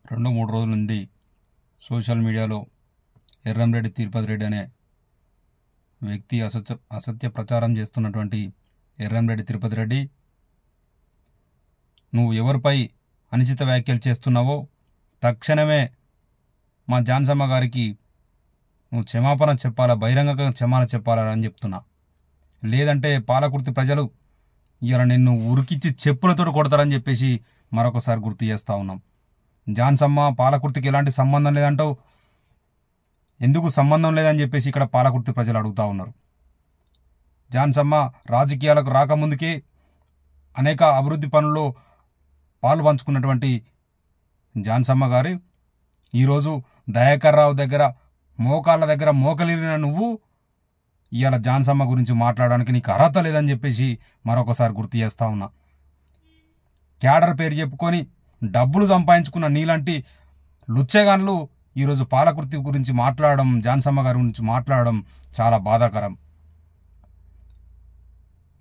2-3 రోజుల నుండి సోషల్ మీడియాలో ఎర్రంరెడ్డి తిరుపతి రెడ్డి అనే వ్యక్తి అసత్య ప్రచారం చేస్తున్నటువంటి ఎర్రంరెడ్డి తిరుపతి రెడ్డి, నువ్వు ఎవరిపై అనుచిత వ్యాఖ్యలు చేస్తున్నావో తక్షణమే మా జాన్సమ్మ గారికి నువ్వు క్షమాపణ చెప్పాలా, బహిరంగంగా క్షమాపణ చెప్పాలా అని చెప్తున్నా. లేదంటే పాలకుర్తి ప్రజలు ఇలా నిన్ను ఉరికిచ్చి చెప్పులతో కొడతారని చెప్పేసి మరొకసారి గుర్తు చేస్తూ ఉన్నాం. జాన్సమ్మ పాలకుర్తికి ఎలాంటి సంబంధం లేదంటావు. ఎందుకు సంబంధం లేదని చెప్పేసి ఇక్కడ పాలకుర్తి ప్రజలు అడుగుతూ ఉన్నారు. జాన్సమ్మ రాజకీయాలకు రాకముందుకే అనేక అభివృద్ధి పనుల్లో పాలు పంచుకున్నటువంటి జాన్సమ్మ గారు ఈరోజు దయాకర్ రావు దగ్గర మోకాళ్ళ దగ్గర మోకలిరిన నువ్వు ఇవాళ జాన్సమ్మ గురించి మాట్లాడడానికి నీకు అర్హత లేదని చెప్పేసి మరొకసారి గుర్తు చేస్తూ ఉన్నా. క్యాడర్ పేరు చెప్పుకొని డబ్బులు సంపాదించుకున్న నీలాంటి లుచ్చేగాన్లు ఈరోజు పాలకుర్తి గురించి మాట్లాడడం, జాన్సమ్మ గారి గురించి మాట్లాడడం చాలా బాధాకరం.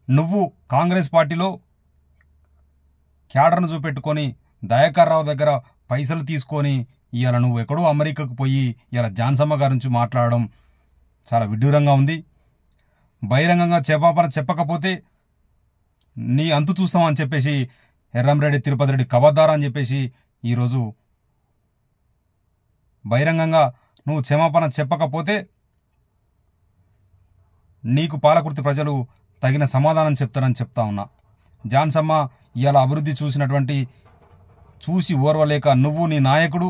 నువ్వు కాంగ్రెస్ పార్టీలో క్యాడర్ను చూపెట్టుకొని దయాకర్ రావు దగ్గర పైసలు తీసుకొని ఇవాళ నువ్వు ఎక్కడో అమెరికాకు పోయి ఇవాళ జాన్సమ్మ గారి నుంచి మాట్లాడడం చాలా విడ్డూరంగా ఉంది. బహిరంగంగా క్షమాపణ చెప్పకపోతే నీ అంతు చూస్తామని చెప్పేసి ఎర్రంరెడ్డి తిరుపతి రెడ్డి కబద్దారా అని చెప్పేసి ఈరోజు బహిరంగంగా నువ్వు క్షమాపణ చెప్పకపోతే నీకు పాలకుర్తి ప్రజలు తగిన సమాధానం చెప్తారని చెప్తా ఉన్నా. జాన్సమ్మ ఇవాళ అభివృద్ధి చూసి ఓర్వలేక నువ్వు నీ నాయకుడు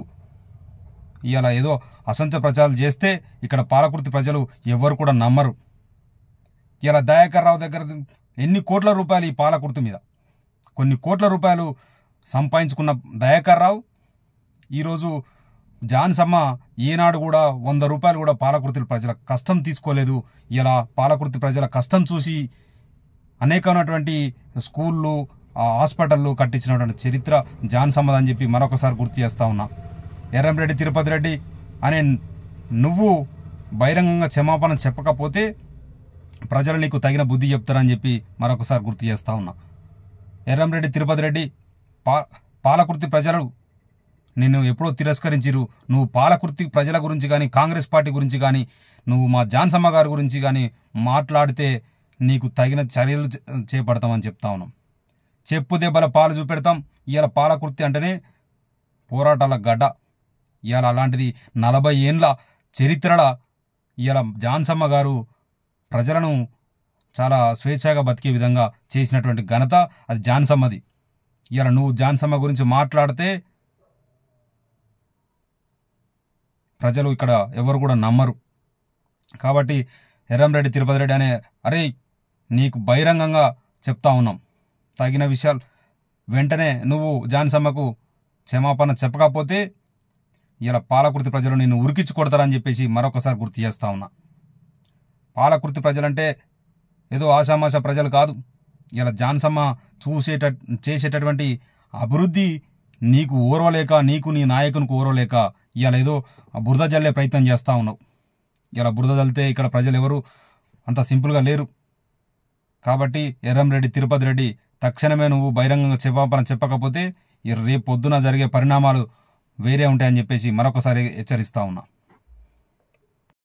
ఇవాళ ఏదో అసంత ప్రచారాలు చేస్తే ఇక్కడ పాలకుర్తి ప్రజలు ఎవ్వరు కూడా నమ్మరు. ఇలా దయాకర్ రావు దగ్గర ఎన్ని కోట్ల రూపాయలు ఈ పాలకుర్తి మీద కొన్ని కోట్ల రూపాయలు సంపాదించుకున్న దయాకర్ రావు ఈరోజు జాన్సమ్మ ఏనాడు కూడా 100 రూపాయలు కూడా పాలకుర్తి ప్రజల కష్టం తీసుకోలేదు. ఇలా పాలకుర్తి ప్రజల కష్టం చూసి అనేకమైనటువంటి స్కూళ్ళు, హాస్పిటళ్ళు కట్టించినటువంటి చరిత్ర జాన్సమ్మది అని చెప్పి మరొకసారి గుర్తు చేస్తూ ఉన్నా. ఎర్రంరెడ్డి తిరుపతి రెడ్డి అనే నువ్వు బహిరంగంగా క్షమాపణ చెప్పకపోతే ప్రజలు నీకు తగిన బుద్ధి చెప్తారని చెప్పి మరొకసారి గుర్తు చేస్తూ ఉన్నా. ఎర్రంరెడ్డి తిరుపతి రెడ్డి పాలకుర్తి ప్రజలు నిన్ను ఎప్పుడో తిరస్కరించిరు. నువ్వు పాలకుర్తి ప్రజల గురించి కానీ కాంగ్రెస్ పార్టీ గురించి కానీ నువ్వు మా జాన్సమ్మ గారి గురించి కానీ మాట్లాడితే నీకు తగిన చర్యలు చేపడతామని చెప్తా ఉన్నాం. చెప్పు దెబ్బల పాలు చూపెడతాం. ఇవాళ పాలకుర్తి అంటేనే పోరాటాల గడ్డ. ఇవాళ అలాంటిది 40 ఏండ్ల చరిత్రల ఇవాళ జాన్సమ్మ గారు ప్రజలను చాలా స్వేచ్ఛగా బతికే విధంగా చేసినటువంటి ఘనత అది జాన్సమ్మది. ఇవాళ నువ్వు జాన్సమ్మ గురించి మాట్లాడితే ప్రజలు ఇక్కడ ఎవరు కూడా నమ్మరు. కాబట్టి ఎర్రంరెడ్డి తిరుపతి రెడ్డి అనే అరే నీకు బహిరంగంగా చెప్తా ఉన్నాం. తగిన విషయాలు వెంటనే నువ్వు జాన్సమ్మకు క్షమాపణ చెప్పకపోతే ఇలా పాలకుర్తి ప్రజలు నిన్ను ఉరికించి కొడతారని చెప్పేసి మరొకసారి గుర్తు చేస్తా ఉన్నా. పాలకుర్తి ప్రజలంటే ఏదో ఆషామాషా ప్రజలు కాదు. ఇలా జాన్సమ్మ చేసేటటువంటి అభివృద్ధి నీకు ఓర్వలేక, నీకు నీ నాయకునికి ఓర్వలేక ఇలా ఏదో బురద జల్లే ప్రయత్నం చేస్తూ ఉన్నావు. ఇలా బురద జల్లితే ఇక్కడ ప్రజలు ఎవరు అంత సింపుల్గా లేరు. కాబట్టి ఎర్రంరెడ్డి తిరుపతి రెడ్డి తక్షణమే నువ్వు బహిరంగంగా క్షమాపణ చెప్పకపోతే రేపు పొద్దున జరిగే పరిణామాలు వేరే ఉంటాయని చెప్పేసి మరొకసారి హెచ్చరిస్తా ఉన్నా.